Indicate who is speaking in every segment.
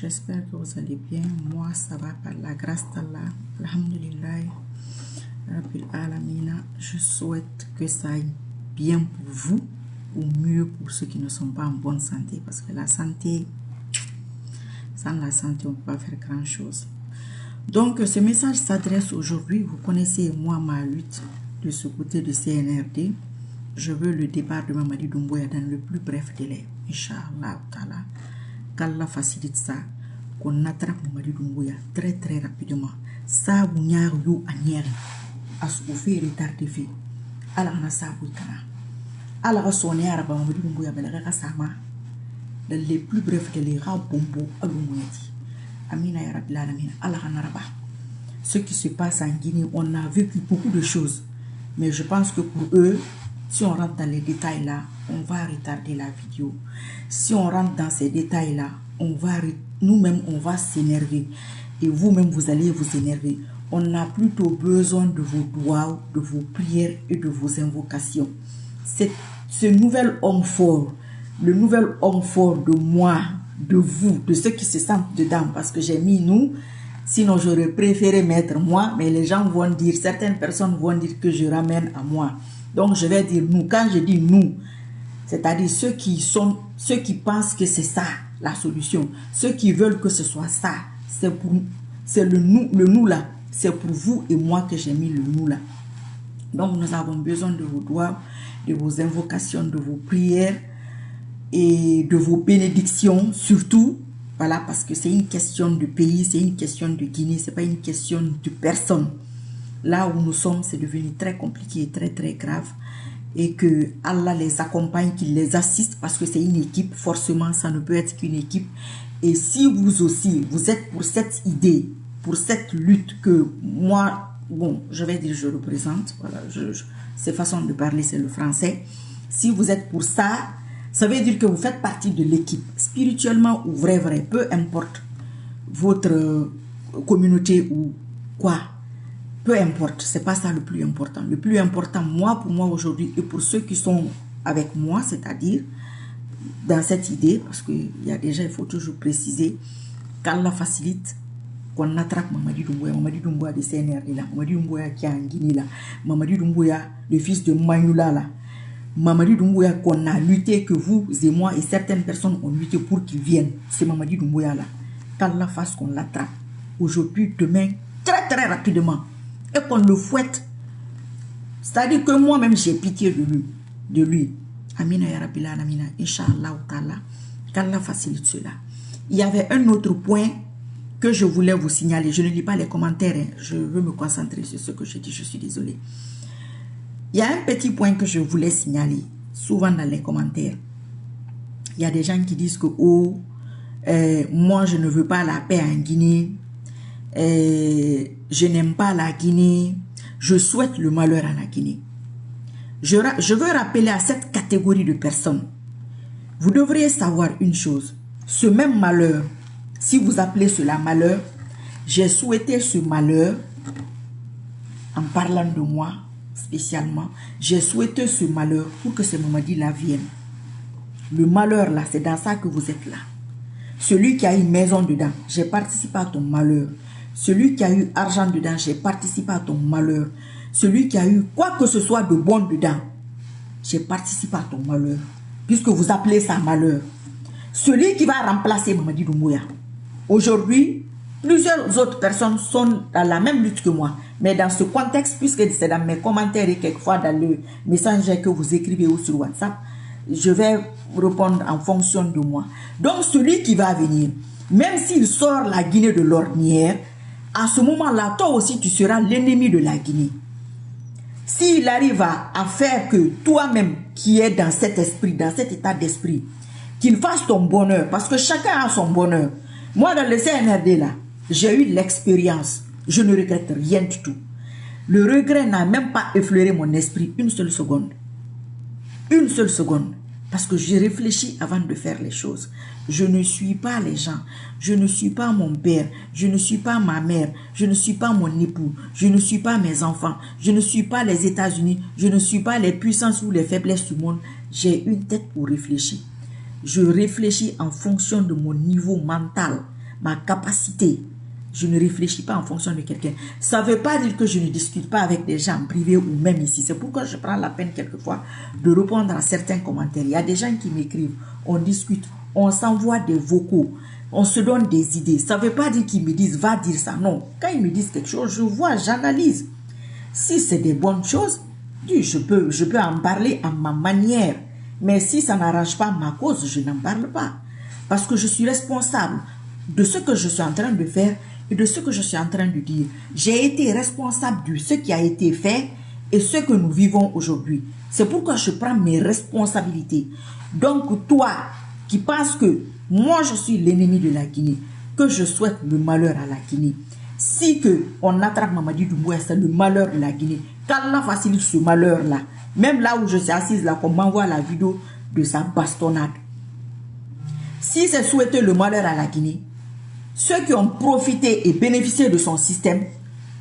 Speaker 1: J'espère que vous allez bien. Moi, ça va par la grâce d'Allah. Alhamdulillah. Rabbil Alamina. Je souhaite que ça aille bien pour vous, ou mieux pour ceux qui ne sont pas en bonne santé. Parce que la santé, sans la santé, on ne peut pas faire grand chose. Donc, ce message s'adresse aujourd'hui. Vous connaissez, moi, ma lutte de ce côté de CNRD. Je veux le départ de Mamadi Doumbouya dans le plus bref délai. Inch'Allah. Qu'Allah facilite ça. Qu'on attrape Mamadi Doumbouya très très rapidement. Ça, vous n'y a eu à nier. À ce qu'on fait retarder fait. Allah na sa bouikana. Allah sonné à Rabba Mamadi Doumbouya Belaga Sama. Dans les plus brefs délais, Rabombo Aloumouyati. Amina ya Rabbil Alamin. Allah na Rabba. Ce qui se passe en Guinée, on a vécu beaucoup de choses. Mais je pense que pour eux, si on rentre dans les détails là, on va retarder la vidéo. Si on rentre dans ces détails là, nous-mêmes, on va s'énerver. Et vous-même, vous allez vous énerver. On a plutôt besoin de vos doigts, de vos prières et de vos invocations. Ce nouvel homme fort, le nouvel homme fort de moi, de vous, de ceux qui se sentent dedans, parce que j'ai mis nous, sinon j'aurais préféré mettre moi, mais les gens vont dire, certaines personnes vont dire que je ramène à moi. Donc je vais dire nous. Quand je dis nous, c'est-à-dire ceux qui pensent que c'est ça la solution, ceux qui veulent que ce soit ça, c'est le nous là, c'est pour vous et moi que j'ai mis le nous là. Donc nous avons besoin de vos doigts, de vos invocations, de vos prières et de vos bénédictions surtout. Voilà, parce que c'est une question de pays, c'est une question de Guinée, c'est pas une question de personne. Là où nous sommes, c'est devenu très compliqué et très très grave. Et que Allah les accompagne, qu'il les assiste, parce que c'est une équipe, forcément ça ne peut être qu'une équipe. Et si vous aussi, vous êtes pour cette idée, pour cette lutte que moi, bon, je vais dire je représente, voilà, cette façon de parler c'est le français. Si vous êtes pour ça, ça veut dire que vous faites partie de l'équipe, spirituellement ou vrai, peu importe votre communauté ou quoi. Peu importe, c'est pas ça le plus important. Le plus important, pour moi aujourd'hui, et pour ceux qui sont avec moi, c'est-à-dire dans cette idée, parce qu'il y a déjà, il faut toujours préciser, qu'Allah facilite qu'on attrape Mamadi Doumbouya de CNRD là, Mamadi Doumbouya qui est en Guinée là, Mamadi Doumbouya, le fils de Manoula là, Mamadi Doumbouya qu'on a lutté, que vous et moi et certaines personnes ont lutté pour qu'il vienne, c'est Mamadi Doumbouya là. Qu'Allah fasse qu'on l'attrape aujourd'hui, demain, très très rapidement. Et qu'on le fouette. C'est-à-dire que moi-même, j'ai pitié de lui. Amina ya Rabbil Alamina. Inch'Allah ta'ala. Qu'Allah facilite cela. Il y avait un autre point que je voulais vous signaler. Je ne lis pas les commentaires. Hein. Je veux me concentrer sur ce que je dis. Je suis désolée. Il y a un petit point que je voulais signaler. Souvent dans les commentaires. Il y a des gens qui disent que oh, moi, je ne veux pas la paix en Guinée. Je n'aime pas la Guinée, je souhaite le malheur à la Guinée. Je veux rappeler à cette catégorie de personnes, vous devriez savoir une chose, ce même malheur, si vous appelez cela malheur, j'ai souhaité ce malheur, en parlant de moi spécialement, j'ai souhaité ce malheur pour que ce Mamadi là vienne. Le malheur là, c'est dans ça que vous êtes là. Celui qui a une maison dedans, j'ai participé à ton malheur. Celui qui a eu argent dedans, j'ai participé à ton malheur. Celui qui a eu quoi que ce soit de bon dedans, j'ai participé à ton malheur. Puisque vous appelez ça malheur. Celui qui va remplacer Mamadi Doumbouya. Aujourd'hui, plusieurs autres personnes sont dans la même lutte que moi. Mais dans ce contexte, puisque c'est dans mes commentaires et quelquefois dans le message que vous écrivez ou sur WhatsApp, je vais répondre en fonction de moi. Donc celui qui va venir, même s'il sort la Guinée de l'ornière, à ce moment-là, toi aussi, tu seras l'ennemi de la Guinée. S'il arrive à faire que toi-même, qui es dans cet esprit, dans cet état d'esprit, qu'il fasse ton bonheur, parce que chacun a son bonheur. Moi, dans le CNRD, là, j'ai eu l'expérience. Je ne regrette rien du tout. Le regret n'a même pas effleuré mon esprit une seule seconde. Une seule seconde. Parce que j'ai réfléchi avant de faire les choses. Je ne suis pas les gens. Je ne suis pas mon père. Je ne suis pas ma mère. Je ne suis pas mon époux. Je ne suis pas mes enfants. Je ne suis pas les États-Unis. Je ne suis pas les puissances ou les faiblesses du monde. J'ai une tête pour réfléchir. Je réfléchis en fonction de mon niveau mental. ma capacité. Je ne réfléchis pas en fonction de quelqu'un. Ça ne veut pas dire que je ne discute pas avec des gens privés ou même ici. C'est pourquoi je prends la peine quelquefois de répondre à certains commentaires. Il y a des gens qui m'écrivent, on discute, on s'envoie des vocaux, on se donne des idées. Ça ne veut pas dire qu'ils me disent, va dire ça. Non, quand ils me disent quelque chose, je vois, j'analyse. Si c'est des bonnes choses, je peux en parler à ma manière. Mais si ça n'arrange pas ma cause, je n'en parle pas. Parce que je suis responsable de ce que je suis en train de faire et de ce que je suis en train de dire. J'ai été responsable de ce qui a été fait et ce que nous vivons aujourd'hui. C'est pourquoi je prends mes responsabilités. Donc toi qui penses que moi je suis l'ennemi de la Guinée, que je souhaite le malheur à la Guinée, si que on attrape Mamadi Doumbouya, c'est le malheur de la Guinée, qu'Allah facilite ce malheur-là. Même là où je suis assise là, qu'on m'envoie la vidéo de sa bastonnade. Si c'est souhaiter le malheur à la Guinée, ceux qui ont profité et bénéficié de son système,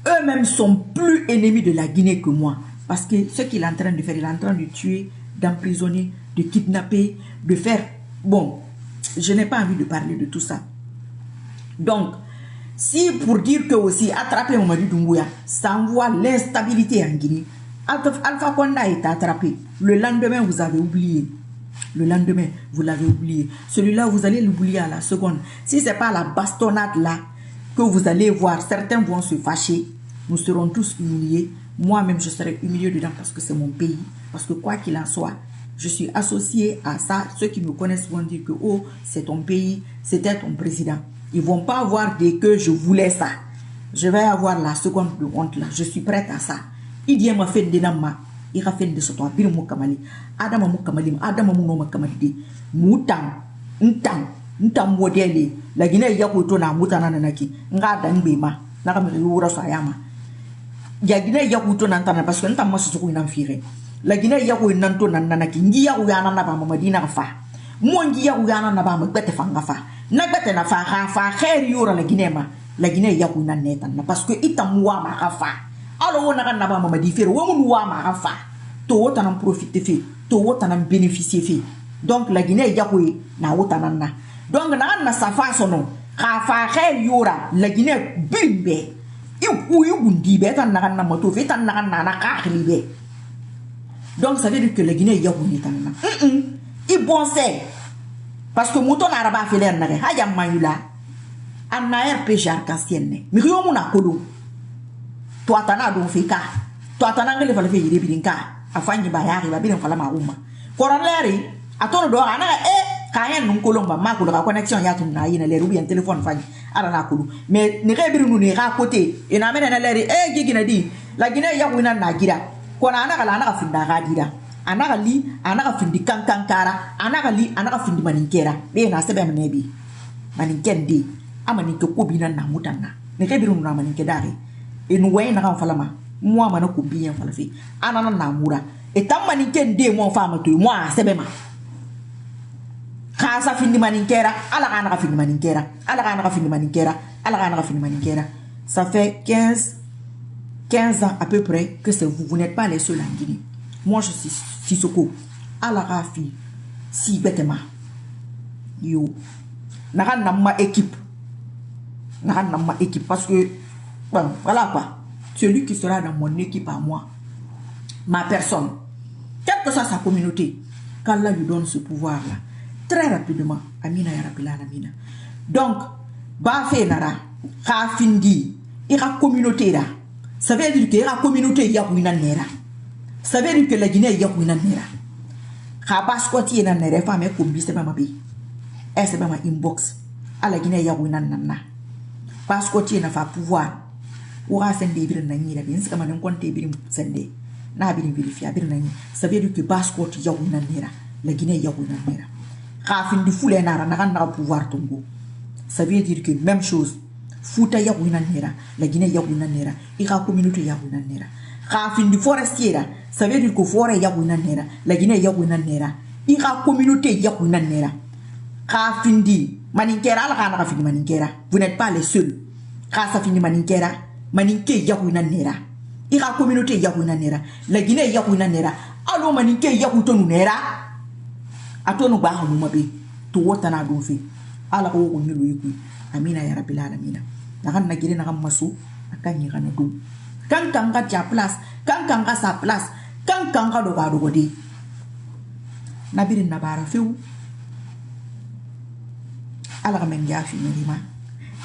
Speaker 1: eux-mêmes sont plus ennemis de la Guinée que moi. Parce que ce qu'il est en train de faire, il est en train de tuer, d'emprisonner, de kidnapper, de faire... Bon, je n'ai pas envie de parler de tout ça. Donc, si pour dire que aussi attraper Mamadi Doumbouya, ça envoie l'instabilité en Guinée, Alpha Condé a été attrapé. Le lendemain, vous avez oublié. Le lendemain, vous l'avez oublié. Celui-là, vous allez l'oublier à la seconde. Si ce n'est pas la bastonnade là que vous allez voir, certains vont se fâcher. Nous serons tous humiliés. Moi-même, je serai humilié dedans parce que c'est mon pays. Parce que quoi qu'il en soit, je suis associé à ça. Ceux qui me connaissent vont dire que oh, c'est ton pays, c'était ton président. Ils ne vont pas voir dès que je voulais ça. Je vais avoir la seconde de honte là. Je suis prête à ça. Il dit m'a fait denama. Il a fait de ce temps. Bir mu kamali. Adama mu kamali. Adama mu no ma kamali. Ntam modèle. La Guinée yako to na mutana nanaki. Nga dangbe ma. Na kamali wura sayama. Ya Guinée yako to nantana parce que ntam ma suku ina mfire. La Guinée yako nanto nanaki. Ngi yako yana na ba Madina fa. Mo ngi yako yana na ba ma gbete fa nga fa. Na gbete na fa fa khair yura la Guinée ma. La Guinée yako na neta na parce que itam wa ma fa. Alors on a un naba Mamadi faire on wa ma fa to wota nan profiter fait to wota nan bénéficier fait donc la Guinée yakwe na wota nan na donc na sa fa sono ka fa khair yura la Guinée bimbe iku yundi be tan na moto fait tan na ka khlibe donc ça veut dire que la Guinée yakwe ni tan na i bon c'est parce que mouton araba fait l'air na ha ya mayula an na RPG arc-en-ciel mi yo muna kolo toi tana don fika toi tana ngele fala fe yire birinka afanyi bayari ba birin fala mauma koraleri atono do ana kayen nun kolomba mako la connexion ya tun na yina le rubi en téléphone fanyi ara na kulu mais ne rebiru nu ne ra côté ina mena na leri gigina di la Guinée ya wina na gira kona ana kala ana finda ga dira ana kali ana findi kankankara ana ka findi maninkera be na sebe mnebi maninkende amaninke ko bina na mutanna ne rebiru nu na maninke dare et nous voyons dans falama moi mano ko bien fala fi anana na mura et tam maniken de mon femme to moi sebema khasa findi maninkera ala kana ka findi maninkera ala kana ka findi maninkera ala kana ka findi maninkera ça fait 15 ans à peu près que c'est vous n'êtes pas les seuls en Guinée. Moi je suis Sissoko ala rafi si betema yo na ma équipe parce que bon, voilà quoi. Celui qui sera dans mon équipe à moi, ma personne, quelle que soit sa communauté, qu'Allah lui donne ce pouvoir-là, très rapidement, Amina ya Rabbil Alamina. Donc, Bafé Nara, Rafindi, il y a communauté là. Ça veut dire qu'il y a communauté, il y a une nera. Ça veut dire que la Guinée, il y a une nera. Rabas Koti et Nera, femme, comme c'est pas ma vie. C'est pas ma inbox. À la Guinée, il y a une nana. Parce que tu n'as pas pouvoir. Ora sende bir na ni la bin ska manan konte bir sende na bir vérifier bir na ni ça veut dire que passport yaw na nera la Guinée yaw na nera khafin di foulé na na pouvoir tongo ça veut dire que même chose Fouta yaw na nera la Guinée yaw na nera i ka communauté yaw na nera khafin di forestier ça veut dire que forêt yaw na nera la Guinée yaw na nera i ka communauté yaw na nera khafin di maninkera la kana khafin maninkera vous n'êtes pas les seuls khasa fini maninkera maninke yakuna nera ira communauté yakuna nera la Guinée yakuna nera allo maninke yakutonu nera atonu ba hanu mabe to wota na do fe ala ko ko nyulu yiku amina ya rabbil alamin nakan na gire nakan masu akan yi kana dum kan ka ja place kan ka sa place kan ka do ga do godi nabirin na bara few ala ka men ja fi ni ma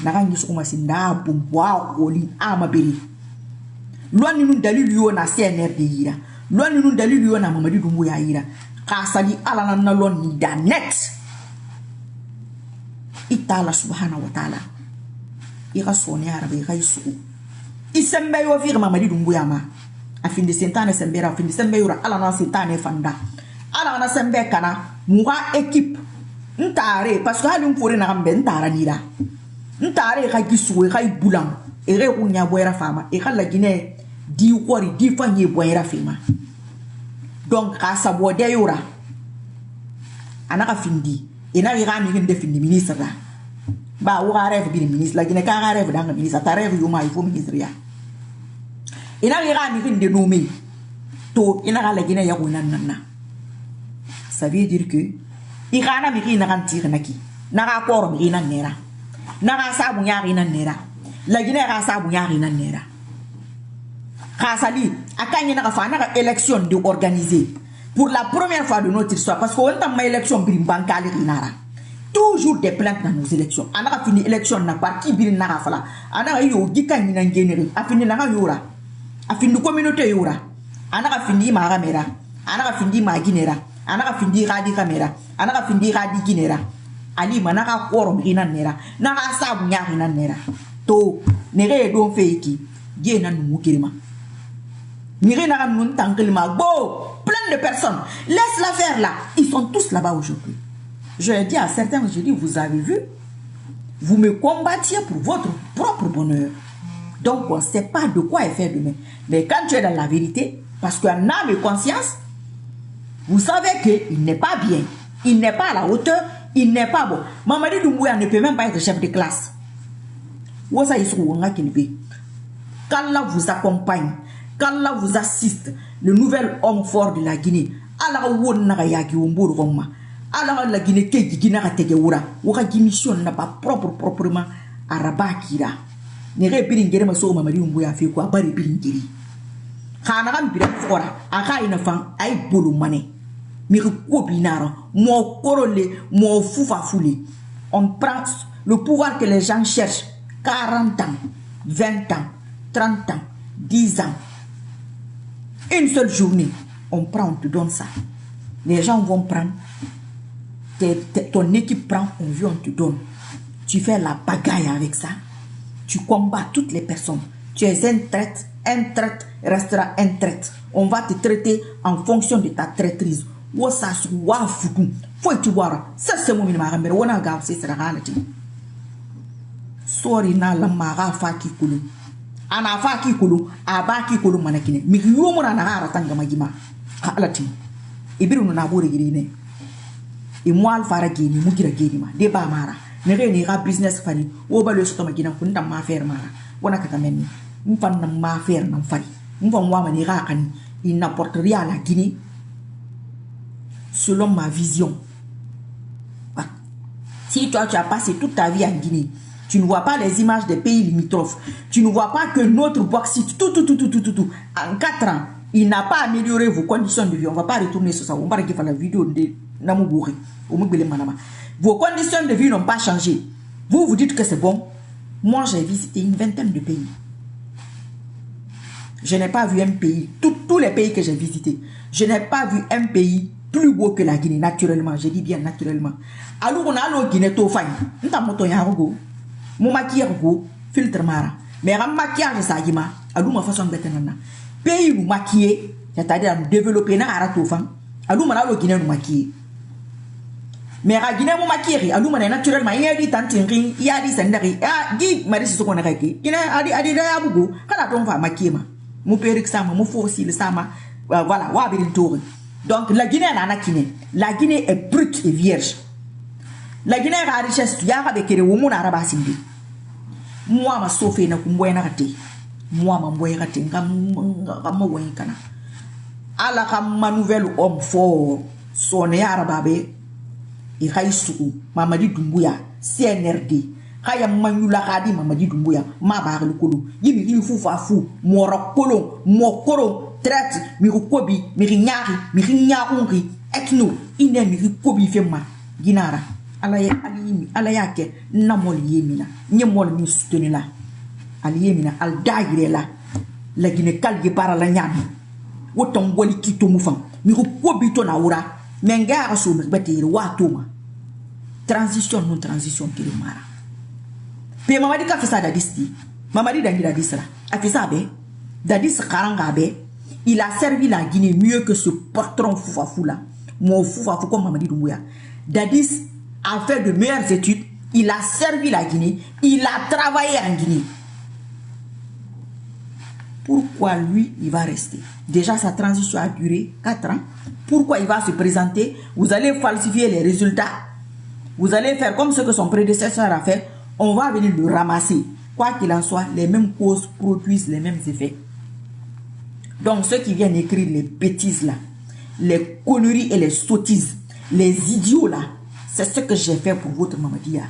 Speaker 1: nakan yi su kuma sinda bum wa oli ama biri loni nun dalil yo na CNRD yira loni nun dalil yo na Mamadi Doumbouya yira ka sali ala na loni da net itala subhanahu wa ta'ala ira soni arabe ira isu isembe yo vir Mamadi Doumbouya ma afindi sentane sembera afindi sembe yura ala na sentane fanda ala na sembe kana muga équipe ntare parce que halum fori na gambe ntara nira ntare ka gisuwe ka ibulam ere kunya boera fama e ka la Guinée di wori di fanye boera fema donc ka sabo de yura anaka findi ina ira mi ngende findi ministre la ba wo ga rêve bi ministre la Guinée ka ga rêve dans ministre ta rêve yo ma il faut ministre ya ina ira mi ngende nommé to ina ga la Guinée ya ko nanana ça veut dire que irana mi ina kan tire naki na ga koro mi ina nera na ga sabu ya ina nera la Guinée ga sabu ya ina nera Khasali akanye na fa na élection de organiser pour la première fois de notre histoire parce qu'on t'a ma élection bir bankali inara toujours des plaintes dans nos élections anaka fini élection na parti bir na fala anaka yo gikanyi na ngénéré afini na yura afini communauté yura anaka fini ma kamera anaka fini ma ginera anaka fini radi kamera anaka fini radi ginera ali manaka koro ina nera na sabu nya ina nera to nere don feiki ge na numu kirima plein de personnes. Laisse-la faire là. Ils sont tous là-bas aujourd'hui. Je ai dit à certains, je dis, vous avez vu, vous me combattiez pour votre propre bonheur. Donc, on ne sait pas de quoi est fait demain. Mais quand tu es dans la vérité, parce qu'un âme et conscience, vous savez qu'il n'est pas bien. Il n'est pas à la hauteur. Il n'est pas bon. Mamadi Doumbouya ne peut même pas être chef de classe. Qu'Allah vous accompagne. Qu'Allah vous assiste, le nouvel homme fort de la Guinée. Allah wonna yaki womburu gomma. Allah la Guinée ke Guinée ka tege wura. Waka mission na pas proprement araba kira. Ne re biringere ma so Mamadi Doumbouya fi ko bari biringeri. Khana kam bira fora aka ina fan ay bolu mané. Mi ko binara mo korole mo fufa foulé. On prend le pouvoir que les gens cherchent 40 ans, 20 ans, 30 ans, 10 ans. Une seule journée, on prend, on te donne ça. Les gens vont prendre, ton équipe prend, on veut, on te donne. Tu fais la bagaille avec ça. Tu combats toutes les personnes. Tu es un traite restera un traite. On va te traiter en fonction de ta traîtrise. Ça faut tu voir. Ça c'est mon minimum. Mais on a gardé c'est la réalité. Sorry na la mara fa ki kulu. Ana fa ki kulu aba ki kulu manakine mi yomo na ngara tanga magima alati ibiru na bore girine e moal fara gini mu gira gini ma de ba mara ne re ni ga business fari wo ba le sto magina kun tam ma faire mara wona ka tameni mfan na ma faire na fari mfan wa ma ni ga kan il n'apporte rien à la Guinée selon ma vision. Si toi tu as passé toute ta vie en Guinée, tu ne vois pas les images des pays limitrophes. Tu ne vois pas que notre bauxite, tout, en 4 ans, il n'a pas amélioré vos conditions de vie. On ne va pas retourner sur ça. On va regarder la vidéo de Namoubouri. Vos conditions de vie n'ont pas changé. Vous, vous dites que c'est bon. Moi, j'ai visité une vingtaine de pays. Je n'ai pas vu un pays, tous les pays que j'ai visités, je n'ai pas vu un pays plus beau que la Guinée, naturellement. Je dis bien naturellement. Alors, on a le Guinée, tout fine. Nous avons mon maquillage filtre mara mais un maquillage ça y ma alou ma façon d'être nana pays nous maquiller c'est-à-dire nous développer na arato fan alou ma la Guinée nous maquiller mais à Guinée mon maquiller alou ma naturellement il y a dit tantinri il y a dit sendari ah dit mari ce qu'on a réglé Guinée adi da bugo kana ton fa maquiller ma mon perruque ça mon fossile ça ma voilà wa bi tour donc la Guinée na Guinée la Guinée est brute et vierge. La Guinée a richesse, il y a des kéré womun araba simbi. Moi ma sofé na kumboy na kate. Moi ma mboy kate ngam woy kana. Ala kam ma nouvelle homme fort son araba be. Il Mamadi Doumbouya CNRD Kaya manula kadi Mamadi Doumbouya, ma barre le colo. Yimi fou, mora colon, mokoro, traite, mirukobi, mirignari, mirignarunri, etno, ine mirikobi fema, ginara. Alayake, namol yemina, nyemol mi soutenila. Al yemina, al daire la, la Guinée calgue para la nyami. Woton wali kito moufan, mirukobi ton aura, mengara so merbete watoma. Transition, non transition, qui est mara. Puis Mamadi ka fait ça d'adisti. Mamadi dangi d'adis là. A fait ça bé. D'adis karanga bé. Il a servi la Guinée mieux que ce patron foufafou là. Mon foufafou comme Mamadi Doumbouya. D'adis a fait de meilleures études. Il a servi la Guinée. Il a travaillé en Guinée. Pourquoi lui, il va rester? Déjà, sa transition a duré 4 ans. Pourquoi il va se présenter? Vous allez falsifier les résultats. Vous allez faire comme ce que son prédécesseur a fait. On va venir le ramasser. Quoi qu'il en soit, les mêmes causes produisent les mêmes effets. Donc, ceux qui viennent écrire les bêtises là, les conneries et les sottises, les idiots là, c'est ce que j'ai fait pour votre Mamadia.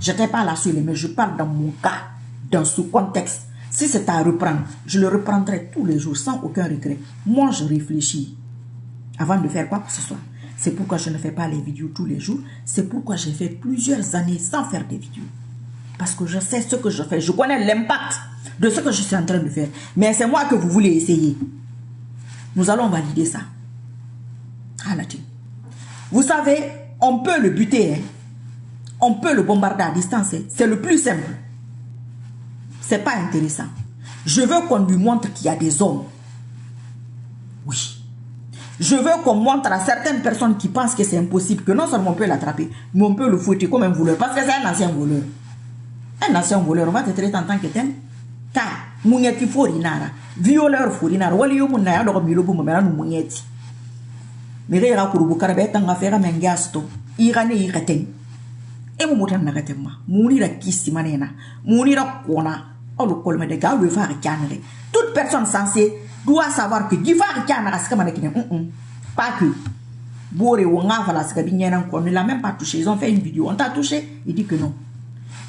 Speaker 1: Je n'étais pas là sur les mains, je parle dans mon cas, dans ce contexte. Si c'est à reprendre, je le reprendrai tous les jours sans aucun regret. Moi, je réfléchis avant de faire quoi que ce soit. C'est pourquoi je ne fais pas les vidéos tous les jours. C'est pourquoi j'ai fait plusieurs années sans faire des vidéos. Parce que je sais ce que je fais. Je connais l'impact de ce que je suis en train de faire. Mais c'est moi que vous voulez essayer. Nous allons valider ça. Vous savez, on peut le buter. Hein. On peut le bombarder à distance. Hein. C'est le plus simple. C'est pas intéressant. Je veux qu'on lui montre qu'il y a des hommes. Oui. Je veux qu'on montre à certaines personnes qui pensent que c'est impossible, que non seulement on peut l'attraper, mais on peut le fouetter comme un voleur. Parce que c'est un ancien voleur. Un ancien voleur, on va te traiter en tant que tel. Car, mounieti forinara, violeur forinara, wali yo mounaya, alors milobo momera nou mounieti. Mais ira kurubu karabe, tanga fera mengasto, irane ireten. Et mon mouton n'a pas moi. Mounira kissi manena, mounira kona, oh le colme de gars, le phare canere. Toute personne censée doit savoir que Gifar canara, c'est comme un pas que. Bore ou ngava ce on ne l'a même pas touché. Ils ont fait une vidéo, on t'a touché, il dit que non.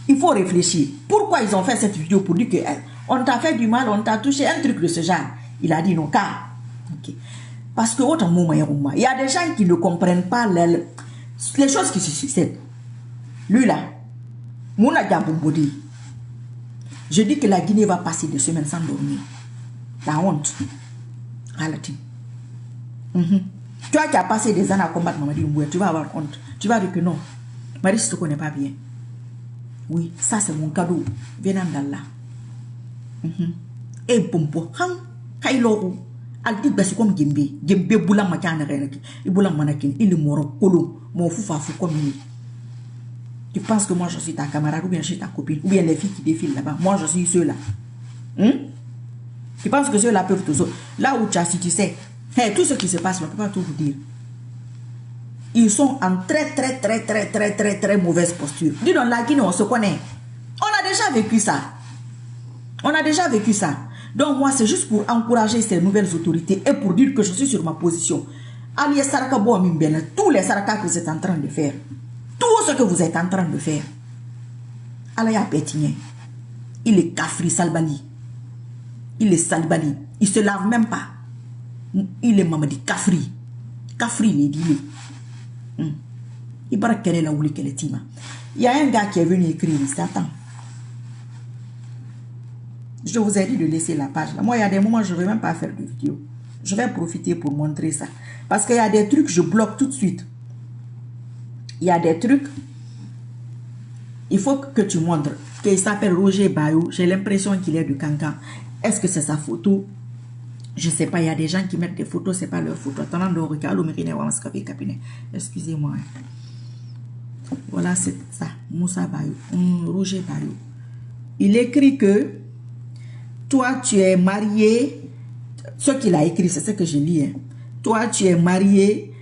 Speaker 1: Il faut réfléchir. Pourquoi ils ont fait cette vidéo pour dire que on t'a fait du mal, on t'a touché, un truc de ce genre. Il a dit non, car. Okay. Parce que autant moment, il y a des gens qui ne comprennent pas les choses qui se succèdent. Lui là, Mouna Diaboubodi. Je dis que la Guinée va passer 2 semaines sans dormir. La honte. Toi qui as passé des années à combattre Mamadi Doumbouya, tu vas avoir honte. Tu vas dire que non. Marie, je ne te connais pas bien. Oui, ça c'est mon cadeau. Venant d'Allah. Et pompo. Kailoro. Aldi basi comme Gembe. Gembe boula makana renaki. Il boula manakin. Il est mort colo. Mon foufa fou comme lui. Tu penses que moi je suis ta camarade ou bien je suis ta copine ou bien les filles qui défilent là-bas. Moi je suis ceux-là. Tu penses que ceux-là peuvent tout ça. Là où tu as, si tu sais, hey, tout ce qui se passe, on ne peut pas tout vous dire. Ils sont en très mauvaise posture. Dis donc, la Guinée, on se connaît. On a déjà vécu ça. On a déjà vécu ça. Donc, moi, c'est juste pour encourager ces nouvelles autorités et pour dire que je suis sur ma position. Tous les sarakas que vous êtes en train de faire. Tout ce que vous êtes en train de faire. Alaya Pétigné. Il est Kafri Salbali. Il est Salbali. Il ne se lave même pas. Il est Mamadi Kafri. Kafri, il est dit. Il y a un gars qui est venu écrire ici. Attends. Je vous ai dit de laisser la page là. Moi, il y a des moments, je ne vais même pas faire de vidéo. Je vais profiter pour montrer ça. Parce qu'il y a des trucs, je bloque tout de suite. Il y a des trucs, il faut que tu montres. Qu'il s'appelle Roger Bayo. J'ai l'impression qu'il est de Cancan. Est-ce que c'est sa photo? Je ne sais pas. Il y a des gens qui mettent des photos, ce n'est pas leur photo. Excusez-moi. Voilà, c'est ça. Moussa Bayo. Roger Bayo. Il écrit que toi, tu es marié. Ce qu'il a écrit, c'est ce que je lis. Hein. Toi, tu es marié.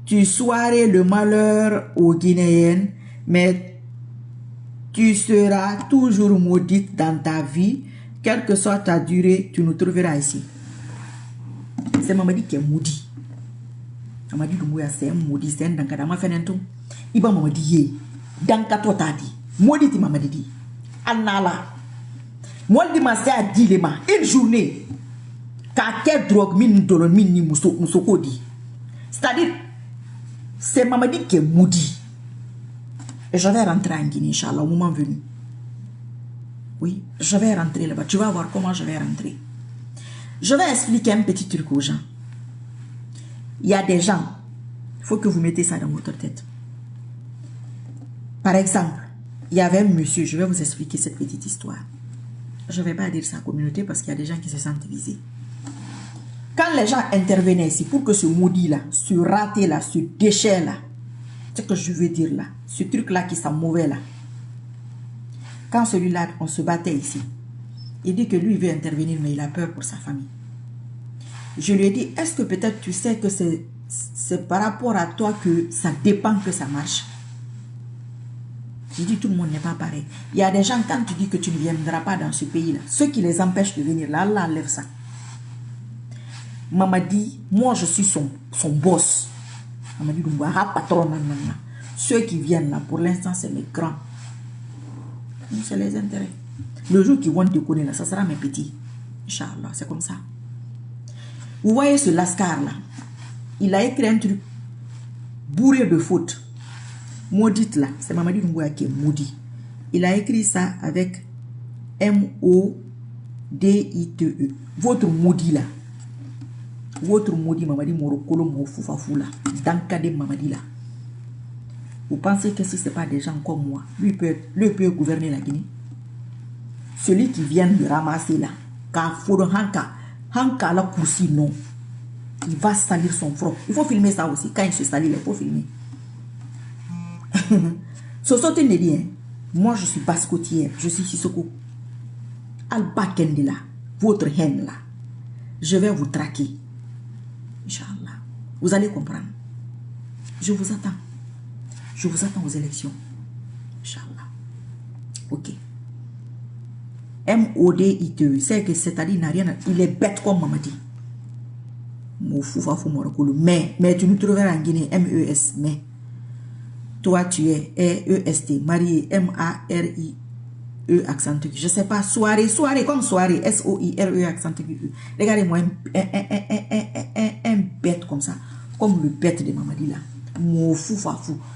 Speaker 1: Tu soirais le malheur aux Guinéennes, mais tu seras toujours maudite dans ta vie. Quelle que soit ta durée, tu nous trouveras ici. C'est Mamadi qui est maudit. Mamadi Doumbouya, c'est un maudit. C'est un dankadama fenentum. Iba Mamadi ye. Dankato tadi. Maudit Mamadi dit. Anala. Moi, dit ma à dilema. Une journée. Quand quelle drogue mine dolon mine ni mousoko dit. C'est-à-dire, c'est Mamadi qui est maudit. Et je vais rentrer en Guinée, Inch'Allah, au moment venu. Oui, je vais rentrer là-bas. Tu vas voir comment je vais rentrer. Je vais expliquer un petit truc aux gens. Il y a des gens, il faut que vous mettez ça dans votre tête. Par exemple, il y avait un monsieur, je vais vous expliquer cette petite histoire. Je ne vais pas dire sa communauté parce qu'il y a des gens qui se sentent visés. Quand les gens intervenaient ici pour que ce maudit-là, ce raté-là, ce déchet-là, ce que je veux dire là, ce truc-là qui sent mauvais là, quand celui-là, on se battait ici, il dit que lui, il veut intervenir, mais il a peur pour sa famille. Je lui ai dit, est-ce que peut-être tu sais que c'est par rapport à toi que ça dépend que ça marche? J'ai dit, tout le monde n'est pas pareil. Il y a des gens, quand tu dis que tu ne viendras pas dans ce pays-là, ceux qui les empêchent de venir là, Allah enlève ça. Maman dit, moi je suis son boss. Maman dit, patron, ceux qui viennent là, pour l'instant, c'est les grands. C'est les intérêts. Le jour qu'ils vont te connaître là, ça sera mes petits. Inch'Allah, c'est comme ça. Vous voyez ce Lascar là, il a écrit un truc bourré de fautes. Maudite là, c'est Mamadi Doumbouya qui est maudit. Il a écrit ça avec M-O-D-I-T-E. Votre maudit là. Votre maudit Mamadi Morokolo Mofoufafou là. Dankade Mamadi là. Vous pensez que si ce n'est pas des gens comme moi, lui peut gouverner la Guinée? Celui qui vient de ramasser là, car Fodo Hanka la coursi non. Il va salir son front. Il faut filmer ça aussi. Quand il se salit, il faut filmer. Sosote ne dit, hein, moi je suis basse-côtière, je suis Sissoko. Alba Kendela, votre haine là, je vais vous traquer. Inch'Allah. Vous allez comprendre. Je vous attends. Je vous attends aux élections. Inch'Allah. Ok. M-O-D-I-T-E. C'est que c'est-à-dire, il est bête comme Mamadi. Mais tu nous trouveras en Guinée. M-E-S. Mais. Toi, tu es E-E-S-T. Marié. M-A-R-I-E accent aigu. Je ne sais pas. Soirée comme soirée. S-O-I-R-E accent aigu. Regardez-moi un bête comme ça. Comme le bête de Mamadi là. Mon fou.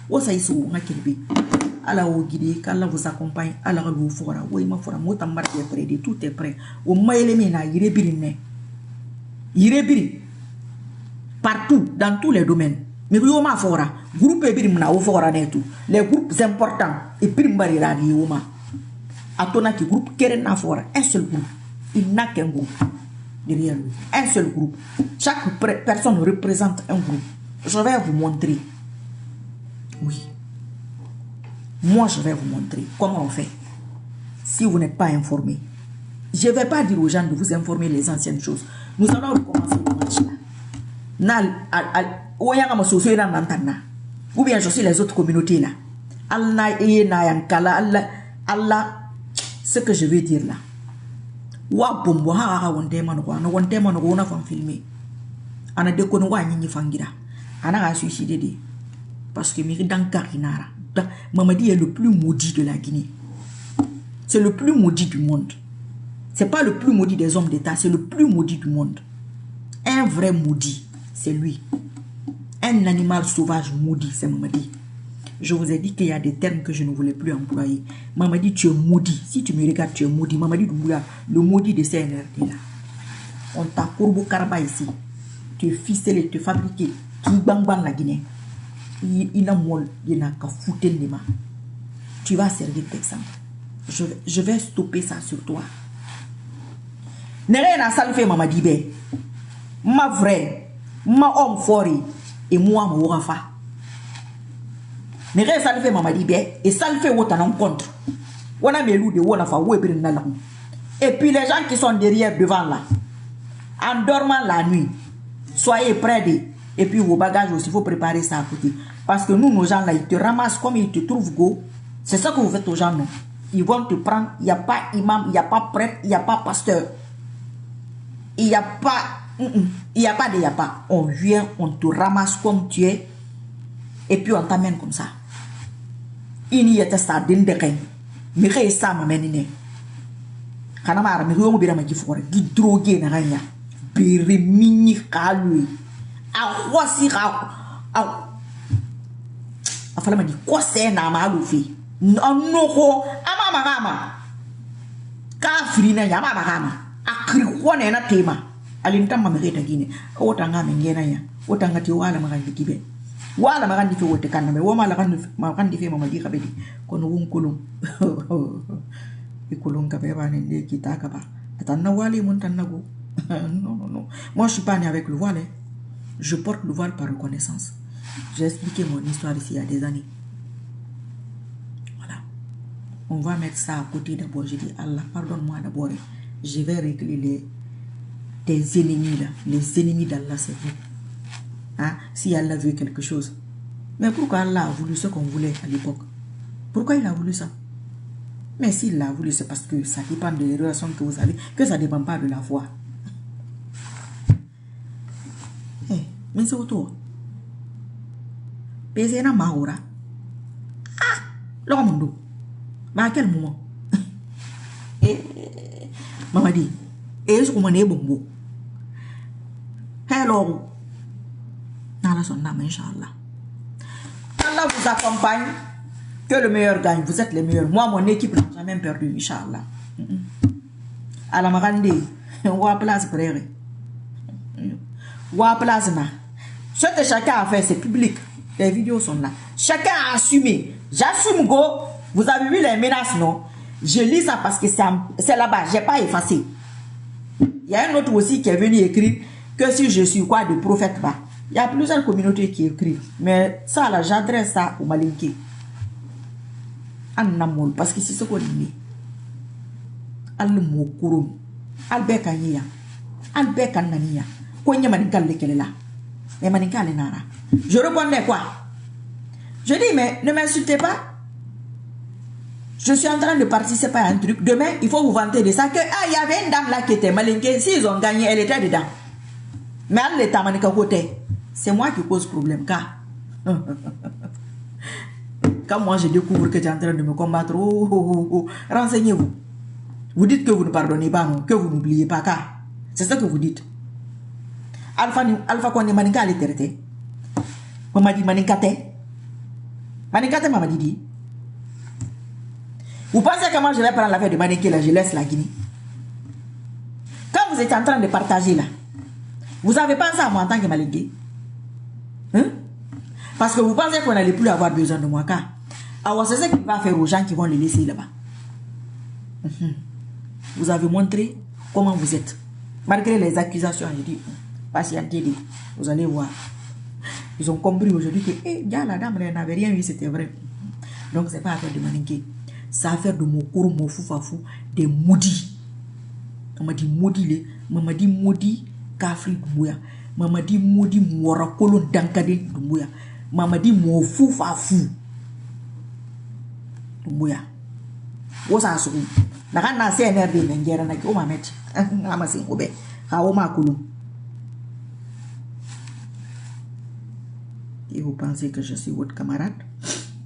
Speaker 1: Oh, ça y est, on a kelbi. Allah au guide, qu'Allah vous accompagne. Allah vous fera. Oui, ma fera. Moi, t'en est prêt. Tout est prêt. Au maïlemina, il partout, dans tous les domaines. Mais vous ma fora. Groupe birimna au fora netu. Les groupes importants. Et primbari radi oma. Atona qui groupe keren fora. Un seul groupe. Il n'a qu'un groupe. Derrière lui. Un seul groupe. Chaque personne représente un groupe. Je vais vous montrer. Oui. Moi, je vais vous montrer comment on fait. Si vous n'êtes pas informé. Je ne vais pas dire aux gens de vous informer les anciennes choses. Nous allons recommencer le match là. Ou bien je suis les autres communautés là. Allah, ce que je veux dire là. Parce que Mamadi est le plus maudit de la Guinée. C'est le plus maudit du monde. C'est pas le plus maudit des hommes d'État, c'est le plus maudit du monde. Un vrai maudit, c'est lui. Un animal sauvage maudit, c'est Mamadi. Je vous ai dit qu'il y a des termes que je ne voulais plus employer. Mamadi, tu es maudit. Si tu me regardes, tu es maudit. Mamadi Doumbouya, le maudit de CNRD là. On t'a courbe karba ici. Tu es ficelé, tu es fabriqué. Qui bang la Guinée. Il a molle, il n'a qu'à foutre les mains. Tu vas servir d'exemple. Je vais stopper ça sur toi. N'est-ce pas ça le fait Mamadi Bé? Ma vraie, ma homme fort et moi mon rafa. N'est-ce pas ça le fait Mamadi Bé? Et ça le fait autant en contre. On a mes loups de Wonafa, et puis les gens qui sont derrière, devant là, en dormant la nuit, soyez près d'eux. Et puis vos bagages aussi, il faut préparer ça à côté. Parce que nous, nos gens là, ils te ramassent comme ils te trouvent go. C'est ça que vous faites aux gens, non? Ils vont te prendre, il n'y a pas imam, il n'y a pas prêtre, il n'y a pas pasteur. Il n'y a pas, il n'y a pas de, il n'y a pas. On vient, on te ramasse comme tu es. Et puis on t'amène comme ça. ini yata sa dinde kay mi xey sama menine xana mara mi yomu birama gi fore gi drogué na ganya bere mini xalu a xosi a afala ma di ko se na ma lu fi no ko ama gama ka frina ya ma gama akri ko ne na tema alinta ma mi reta gine o tanga mi ngena ya o tanga ti wala ma gandi kibe wala ma gandi fi wote kan me wo ma la gandi fi ma di kabedi kono won kulum ikulum ka be ba ne de kitaka ba atanna wali mon tannago non moi je suis pas né avec le voile je porte le voile par reconnaissance. J'ai expliqué mon histoire ici il y a des années. Voilà. On va mettre ça à côté d'abord. J'ai dit, Allah, pardonne-moi d'abord. Je vais régler tes ennemis là. Les ennemis d'Allah, c'est vous. Hein? Si Allah veut quelque chose. Mais pourquoi Allah a voulu ce qu'on voulait à l'époque? Pourquoi il a voulu ça? Mais s'il l'a voulu, c'est parce que ça dépend des relations que vous avez, que ça ne dépend pas de la foi. Mais c'est autour. Pese na maura. Ah, l'homme mais à quel moment? Maman dit, et je comprends bon. Hello. Nala son nom, Inch'Allah. Allah vous accompagne. Que le meilleur gagne. Vous êtes les meilleurs. Moi, mon équipe n'a jamais perdu, Inch'Allah. À la marande, on va place frère. On va place na. Ce que chacun a fait, c'est public. Les vidéos sont là. Chacun a assumé. J'assume go. Vous avez vu les menaces, non? Je lis ça parce que c'est là-bas. Je n'ai pas effacé. Il y a un autre aussi qui est venu écrire que si je suis quoi de prophète bas. Il y a plusieurs communautés qui écrivent. Mais ça, là, j'adresse ça au Malinké. Parce que c'est ce qu'on dit. Al-Mokouroum. Al-Bekania. Al-Bekanania. Konya Maninkal Lekelela. Mais Maninkal Nara. Je répondais quoi? Je dis, mais ne m'insultez pas. Je suis en train de participer à un truc. Demain, il faut vous vanter de ça. Que, il y avait une dame là qui était malinquée. S'ils ont gagné, elle était dedans. Mais elle était à côté. C'est moi qui pose problème. Car, quand moi je découvre que tu es en train de me combattre, renseignez-vous. Vous dites que vous ne pardonnez pas, non, que vous n'oubliez pas. Car, c'est ça que vous dites. Alpha Kone Maninka elle est traitée. Maman dit Maninkate. Maninkate m'a dit. Vous pensez que moi je vais prendre l'affaire de Maninké là, je laisse la Guinée. Quand vous êtes en train de partager là, vous avez pensé à moi en tant que Malinké? Hein? Parce que vous pensez qu'on n'allait plus avoir besoin de moi. Car alors c'est ce qu'il va faire aux gens qui vont les laisser là-bas. Vous avez montré comment vous êtes. Malgré les accusations, je dis, patientez, vous allez voir. Ils ont compris aujourd'hui que la dame n'avait rien vu, c'était vrai. Donc c'est pas affaire de Maninké. C'est affaire de mon cours, mon foufafou, des maudits. On m'a dit maudit, maman dit maudit, Kafri Doumbouya. Maman dit maudit, Morakolo Dankade Doumbouya. Maman dit mon foufafou Doumbouya. Où ça se trouve? N'a CNRD, n'a n'a qu'au Mamet. N'a pas c'est obé. Haoma Koulou. Et vous pensez que je suis votre camarade?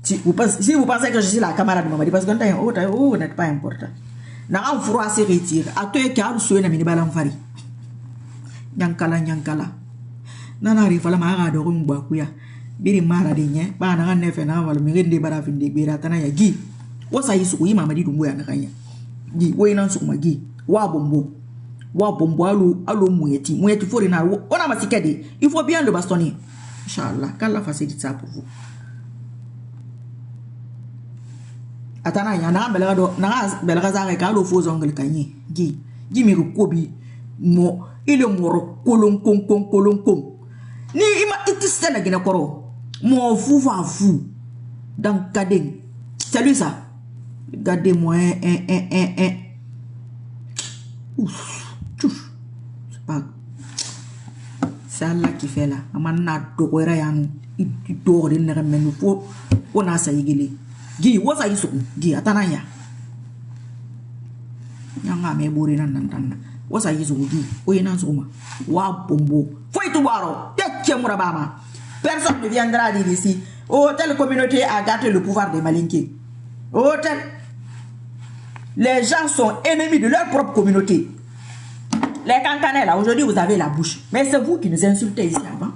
Speaker 1: Si vous pensez que je suis la camarade de Maman, parce que vous n'êtes pas important. N'a un froid se retire. À toi qui a souhaité la minibalan fari. Nyankala. Nana rifala maga de rumbakuya. Biri mara de nye. Ba na nefe na wala mirende bara finde bira tana ya gi. Wasa yisu yi Mama di Doumbouya na kanya. Gi wo ina sukuma gi. Wa bombo allo moueti fori na on a masikade. Il faut bien le bastonner. Inch'Allah, qu'Allah facilite ça pour vous. Atana ya na belga zare ka lo faux ongle kanyi. Gi mi rukobi mo ile moro kolon ni ima itiste na gina koro mo fufa fu dans kadeng. C'est lui ça. Regardez-moi ouf. C'est pas. C'est Allah qui fait là. Amana dokwera yang itu de ne remenu fo ona sa yigele. Gi wasa yisu gi atana ya. Nyanga me bori nan. Wasa yisu gi oyena soma. Wa bombo. Foi tu baro. Yake murabama. Personne ne viendra dire ici. Oh, telle communauté a gâté le pouvoir des Malinké. Oh, les gens sont ennemis de leur propre communauté. Les Kankanais, là, aujourd'hui, vous avez la bouche. Mais c'est vous qui nous insultez ici avant.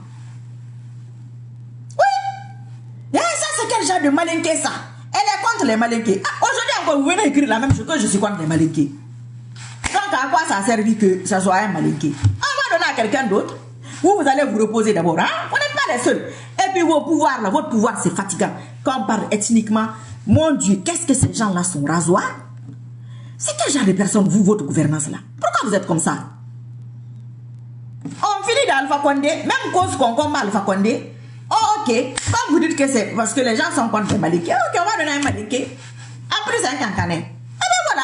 Speaker 1: Oui. Et ça, c'est quel genre de Malinké, ça? Elle est contre les Malinké. Ah, aujourd'hui, encore, vous venez écrire la même chose que je suis contre les Malinké. Donc, à quoi ça a servi que ça soit un Malinké? On va donner à quelqu'un d'autre. Vous allez vous reposer d'abord. Hein? Vous n'êtes pas les seuls. Et puis, vos pouvoirs, là, votre pouvoir, c'est fatigant. Quand on parle ethniquement, mon Dieu, qu'est-ce que ces gens-là sont rasoirs? C'est quel genre de personne, vous, votre gouvernance là? Pourquoi vous êtes comme ça? On finit d'Alpha Condé, même cause qu'on combat Alpha Condé. Oh, ok. Quand vous dites que c'est parce que les gens sont contre les Malinké, ok, on va donner un Malinké. Après, c'est un Kankanais. Et bien voilà.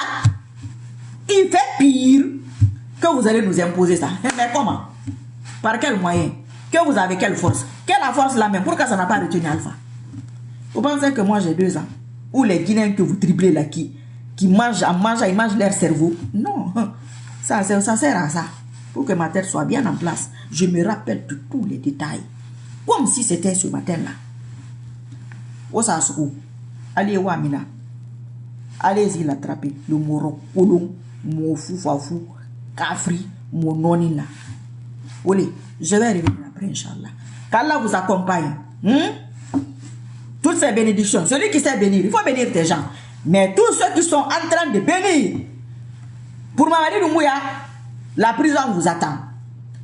Speaker 1: Il fait pire que vous allez nous imposer ça. Mais comment? Par quel moyen? Que vous avez quelle force? Quelle la force là même? Pourquoi ça n'a pas retenu Alpha? Vous pensez que moi j'ai 2 ans? Ou les Guinéens que vous triplez là qui mangent, ils mangent leur cerveau? Non. Ça sert à ça. Pour que ma tête soit bien en place. Je me rappelle de tous les détails. Comme si c'était ce matin-là. Osasou. Allez, Wamina. Allez-y l'attraper. Le moro, Kolon, mon fou, Kafri, mon nonina. Allez, je vais revenir après, Inch'Allah. Qu'Allah vous accompagne. Toutes ces bénédictions. Celui qui sait bénir, il faut bénir tes gens. Mais tous ceux qui sont en train de bénir, pour Mamadi Doumbouya, la prison vous attend.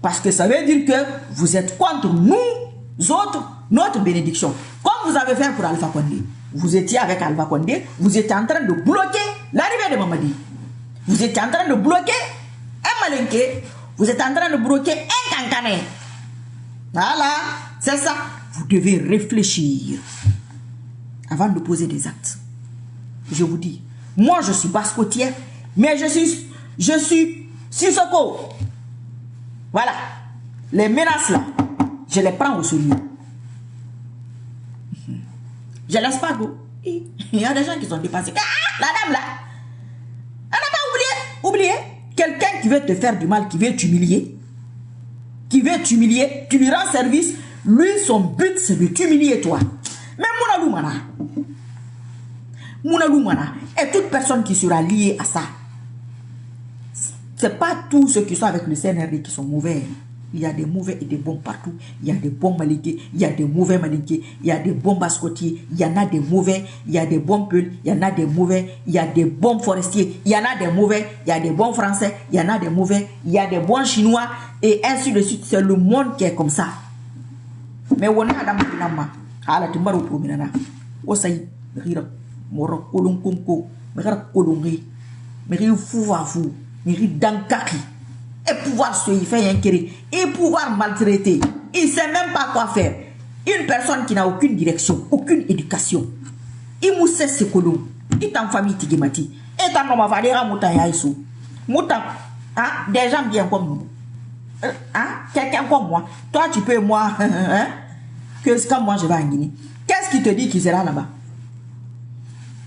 Speaker 1: Parce que ça veut dire que vous êtes contre nous autres, notre bénédiction. Comme vous avez fait pour Alpha Condé. Vous étiez avec Alpha Condé, vous étiez en train de bloquer l'arrivée de Mamadi. Vous étiez en train de bloquer un Malinké. Vous êtes en train de bloquer un Kankanais. Voilà, c'est ça. Vous devez réfléchir avant de poser des actes. Je vous dis, moi je suis basse-côtière, mais je suis Sissoko. Voilà. Les menaces là, je les prends au sérieux. Je laisse pas go. Il y a des gens qui sont dépassés. Ah, la dame là, elle n'a pas oublié. Quelqu'un qui veut te faire du mal, qui veut t'humilier, tu lui rends service. Lui, son but, c'est de t'humilier, toi. Mais Mouna Loumana, et toute personne qui sera liée à ça, c'est pas tous ceux qui sont avec le CNRD qui sont mauvais. Il y a des mauvais et des bons partout. Il y a des bons Malinké, il y a des mauvais Malinké, il y a des bons Basse-Côtiers, il y en a des mauvais, il y a des bons Peuls, il y en a des mauvais, il y a des bons Forestiers, il y en a des mauvais, il y a des bons Français, il y en a des mauvais, il y a des bons Chinois, et ainsi de suite. C'est le monde qui est comme ça. Mais on a Adam Kinama, à la Timbaro Promenana, Osai, Rira, Moro, Kolonkonko, Mera Kolongi, Meri Fouafou, Meri Dankaki. Et pouvoir se y faire inquiéter, et pouvoir maltraiter. Il ne sait même pas quoi faire. Une personne qui n'a aucune direction, aucune éducation. Il m'a sait ce que l'on. Il est en famille Tigimati. Et t'en as va dire à Mouta Yaïsou. Mouta, hein, des gens bien comme nous. Hein, quelqu'un comme moi. Toi, tu peux, moi, hein, que quand moi je vais en Guinée. Qu'est-ce qui te dit qu'il sera là-bas?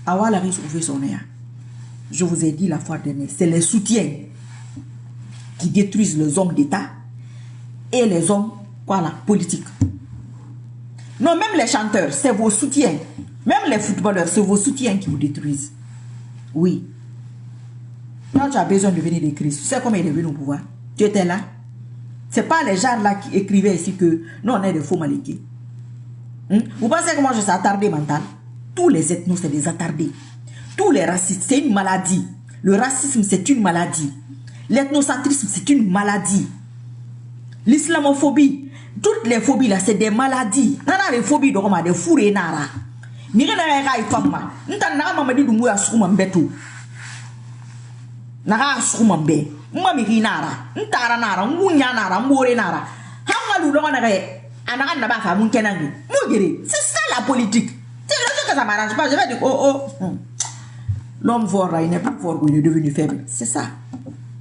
Speaker 1: Awal a ouvert son nez. Je vous ai dit la fois dernière, c'est les soutiens qui détruisent les hommes d'État et les hommes, quoi, la politique. Non, même les chanteurs, c'est vos soutiens. Même les footballeurs, c'est vos soutiens qui vous détruisent. Oui. Quand tu as besoin de venir écrire, tu sais comment il est venu au pouvoir? Tu étais là. C'est pas les gens là qui écrivaient ici que nous on est des faux Malinké. Vous pensez que moi je suis attardé mental? Tous les ethnos, c'est des attardés. Tous les racistes, c'est une maladie. Le racisme, c'est une maladie. L'ethnocentrisme, c'est une maladie. L'islamophobie, toutes les phobies là, c'est des maladies. Nana les phobies de des fourrés nara. Mire na rai fama. Nta na Mamadi Doumbouya sukuma mbeto. Nara sukuma mbe. Mami nara. Nta nara, munya nara, mbore nara. Hanga lu longa na anaka na ba fa mun kenangi. Mugere, c'est ça la politique. C'est le que ça m'arrange pas, je vais dire l'homme fort là, il n'est pas fort, il est devenu faible. C'est ça.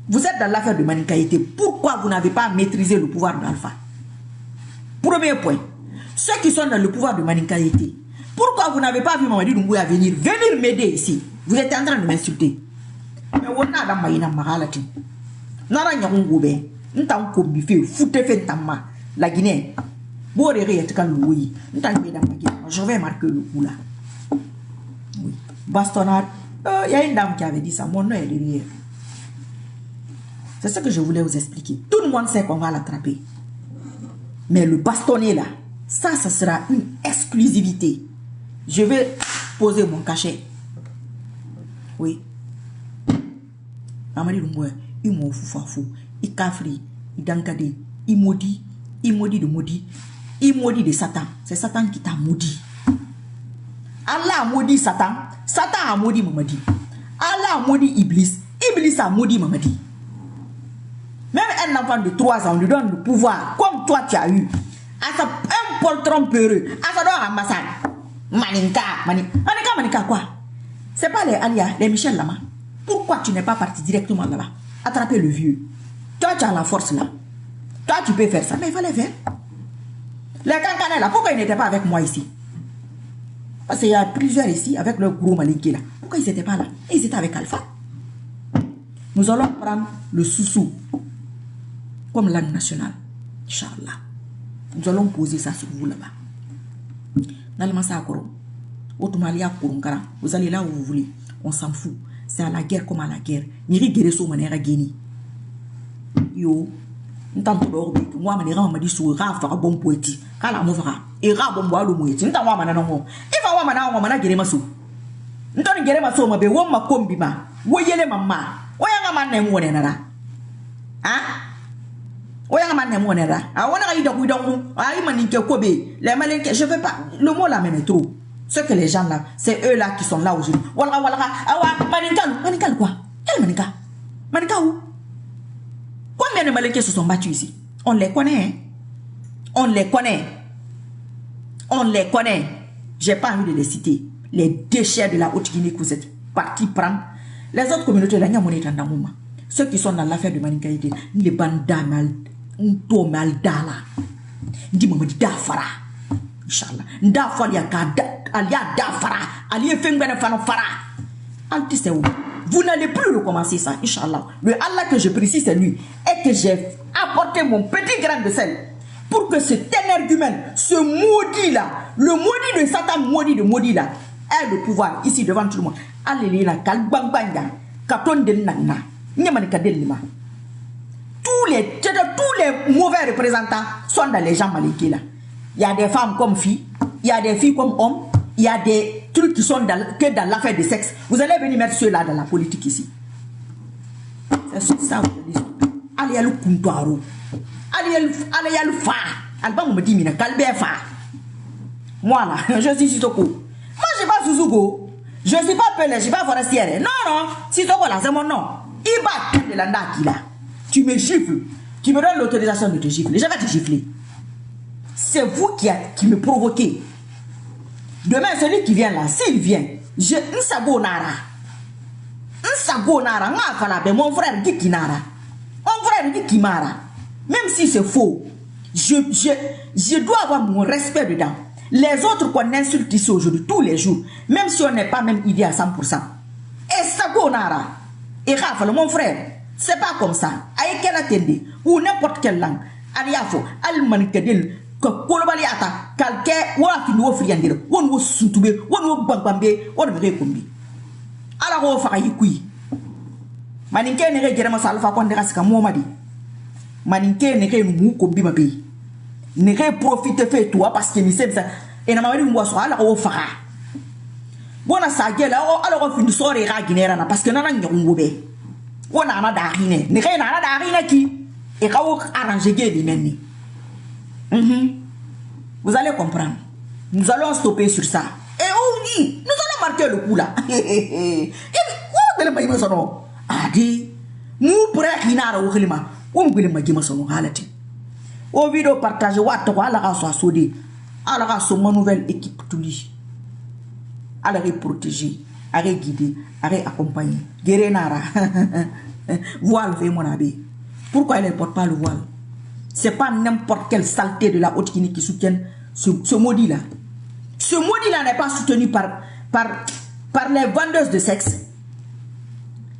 Speaker 1: Vous êtes dans l'affaire de Maninkaïté. Pourquoi vous n'avez pas maîtrisé le pouvoir d'Alpha? Premier point. Ceux qui sont dans le pouvoir de Maninkaïté, pourquoi vous n'avez pas vu Mamadi Doumbouya venir m'aider ici? Vous êtes en train de m'insulter. Mais on a dans Maïna Mahalati. Nara Nyangoube, Ntanko Bife, Foute Fentama, la Guinée. Je vais marquer le coup là. Oui. Bastonnade. Il y a une dame qui avait dit ça. Mon nom est derrière. C'est ce que je voulais vous expliquer. Tout le monde sait qu'on va l'attraper. Mais le bastonner là, ça sera une exclusivité. Je vais poser mon cachet. Oui. Amadi Lumboy, il m'a fou, il kafri, il dankade, il maudit de maudit, il maudit de Satan. C'est Satan qui t'a maudit. Allah a maudit Satan, Satan a maudit Mamadi. Allah a maudit Iblis, Iblis a maudit Mamadi. Même un enfant de 3 ans, on lui donne le pouvoir, comme toi tu as eu. Un poltron peureux, à sa doigt ambassade. Maninka quoi? C'est pas les Alia, les Michel Lama. Pourquoi tu n'es pas parti directement là-bas? Attraper le vieux. Toi, tu as la force là. Toi, tu peux faire ça. Mais il fallait faire. Les cancanais là, pourquoi ils n'étaient pas avec moi ici? Parce qu'il y a plusieurs ici avec leur gros malinké là. Pourquoi ils n'étaient pas là? Et ils étaient avec Alpha. Nous allons prendre le sous-sous comme langue nationale. Inch'Allah. Nous allons poser ça sur vous là-bas. Vous allez là où vous voulez. On s'en fout. C'est à la guerre comme à la guerre. Niri guerre manière à gagner. Yo. Moi, je me dis sur un bon poétique. Quand la mouvra, et rabon bois le mouet. N'ta wa mana non. Et va wa mana guerre maso. N'ta ni guerre maso ma be wo ma kombi ma. Wo yele mama. Oyanga man ne mo ne na. Hein? Oyanga man ne mo ne na. A wona ga idon idon. Ai maninke kobe. Les malinke, je veux pas. Le mot là même est trop. Ce que les gens là, c'est eux là qui sont là aujourd'hui. Walga, awa, maninka quoi? Quel maninka? Maninka où? Combien de malinqués se sont battus ici? On les connaît, hein? On les connaît. On les connaît. J'ai pas envie de les citer. Les déchets de la Haute-Guinée que vous êtes partis prendre. Les autres communautés, là, ceux qui sont dans l'affaire de Maninka, les bandas mal, dala. Ndi mamadi dafara. Inch'Allah. Ndafara ya alia dafara. Alia fengbene fara. Anti où? Vous n'allez plus recommencer ça, Inch'Allah. Le Allah que je précise, c'est lui. Et que j'ai apporté mon petit grain de sel pour que cet énergumène, ce maudit là, le maudit de Satan, maudit là, ait le pouvoir ici devant tout le monde. Alléluia, kalbangbanga, katon de nana, nyamanikadel. Tous les mauvais représentants sont dans les gens maléqués là. Il y a des femmes comme filles, il y a des filles comme hommes, il y a des trucs qui sont que dans l'affaire de sexe. Vous allez venir mettre ceux-là dans la politique ici. C'est ça, vous allez. Allez, allez, Kuntaro. Allez, allez, fa. Album me dit, mina, calbé fa. Moi là, je suis Sitoko. Moi, je suis pas Suzuko. Je ne suis pas Pelé, je ne suis pas forestière. Non, Sitoko là, c'est mon nom. Il bat de l'anda qui là. Tu me gifles. Tu me donnes l'autorisation de te gifler. Je vais te gifler. C'est vous qui me provoquez. Demain, celui qui vient là, s'il vient, je ne sais pas, mon frère dit Kinara. Mon frère dit Kimara. Même si c'est faux, je dois avoir mon respect dedans. Les autres qu'on insulte ici aujourd'hui, tous les jours, même si on n'est pas même idée à 100%. Et Sagonara, et Rafale, mon frère, c'est pas comme ça. Aïe, quelle attendez, ou n'importe quelle langue, Aliafo, Almanikadil, que Kolobaliata, Kalke, ou à Fino Friandil, ou nous Soutube, ou nous Bambambe, ou nous Récombi. Alors, on va faire Yikui. Maninke ne gere ma salfa kon de rasika momadi maninke ne ke mu ko bi mabe ne ke profite fait toi parce que ni c'est ça et na mari mo so ala o fara bona sa gela o ala ko fin sore ga ginera na parce que na nyongo be wona na da rine ne ke na da rine ki e ka o arranger gedi nenni vous allez comprendre, nous allons stopper sur ça et on dit nous allons marquer le coup là et où bele mai sono adi mu prek hinara wo khilima wo ngule magima sono halati o vidéo partager wato ko ala ka so sodi ala ka so ma nouvelle équipe tuli ala re protéger ala guider ala accompagner gerenara voile fait mon abbé. Pourquoi elle ne porte pas le voile? C'est pas n'importe quelle saleté de la Haute-Guinée qui soutient ce maudit là. Ce maudit là n'est pas soutenu par les vendeuses de sexe,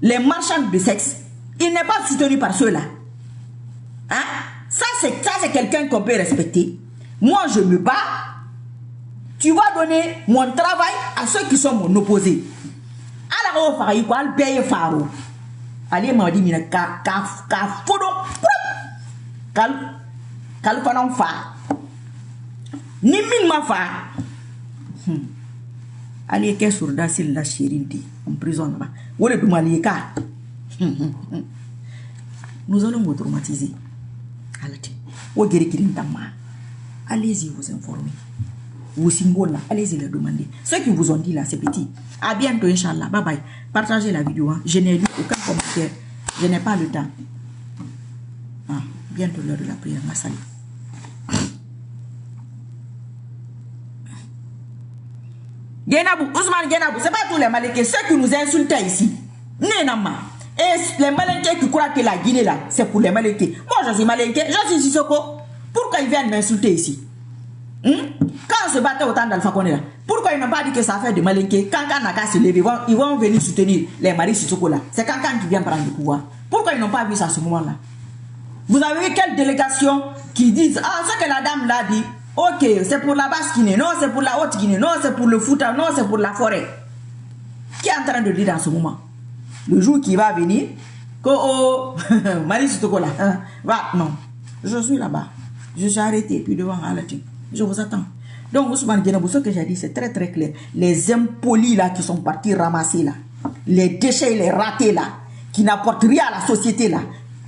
Speaker 1: les marchands de sexe. Il n'est pas soutenu par ceux-là. Hein? Ça, c'est quelqu'un qu'on peut respecter. Moi, je me bats. Tu vas donner mon travail à ceux qui sont mon opposé. Alors, on va faire quoi? Payer faro. Allez, m'a dit, ka fodo. Kal fanan fa. Ni min ma fa. Allez, qu'est-ce que ça c'est la chérie en prison là-bas. Ou le Doumalika. Nous allons vous traumatiser. Allez-y vous informer. Vos symboles là, allez-y les demander. Ceux qui vous ont dit là, c'est petit. À bientôt, Inch'Allah. Bye bye. Partagez la vidéo. Hein. Je n'ai lu aucun commentaire. Je n'ai pas le temps. Ah, bientôt l'heure de la prière. Ma salut. Genabou, Ousmane Genabou, c'est pas tous les Malékés, ceux qui nous insultaient ici. Nénama. Et les Malékés qui croient que la Guinée là, c'est pour les Malékés. Moi, je suis Maléké, je suis Sissoko. Pourquoi ils viennent m'insulter ici? Quand on se battait autant d'Alpha Condé là, pourquoi ils n'ont pas dit que ça fait de Maléké? Quand n'a qu'à se lever, ils vont venir soutenir les maris Sissoko là. C'est quand qui vient prendre le pouvoir. Pourquoi ils n'ont pas vu ça à ce moment là? Vous avez vu quelle délégation qui disent, ah, ce que la dame l'a dit. Ok, c'est pour la basse Guinée, non, c'est pour la haute Guinée, non, c'est pour le Fouta, non, c'est pour la forêt. Qui est en train de dire dans ce moment? Le jour qui va venir, que oh, Marie Sissoko là, va, non, je suis là-bas, je suis arrêté, puis devant Alatin, je vous attends. Donc, Ousmane Genabou, ce que j'ai dit, c'est très très clair. Les impolis là qui sont partis ramasser là, les déchets, les ratés là, qui n'apportent rien à la société là,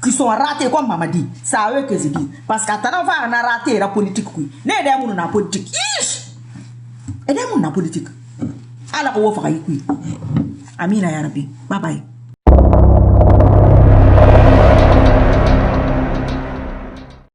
Speaker 1: qui sont ratés comme maman dit, c'est à eux que je dis. Parce qu'à on a raté la politique. N'est pas la politique. Et n'est pas la politique. Alors, on va faire. Amina ya Rabbi. Bye bye.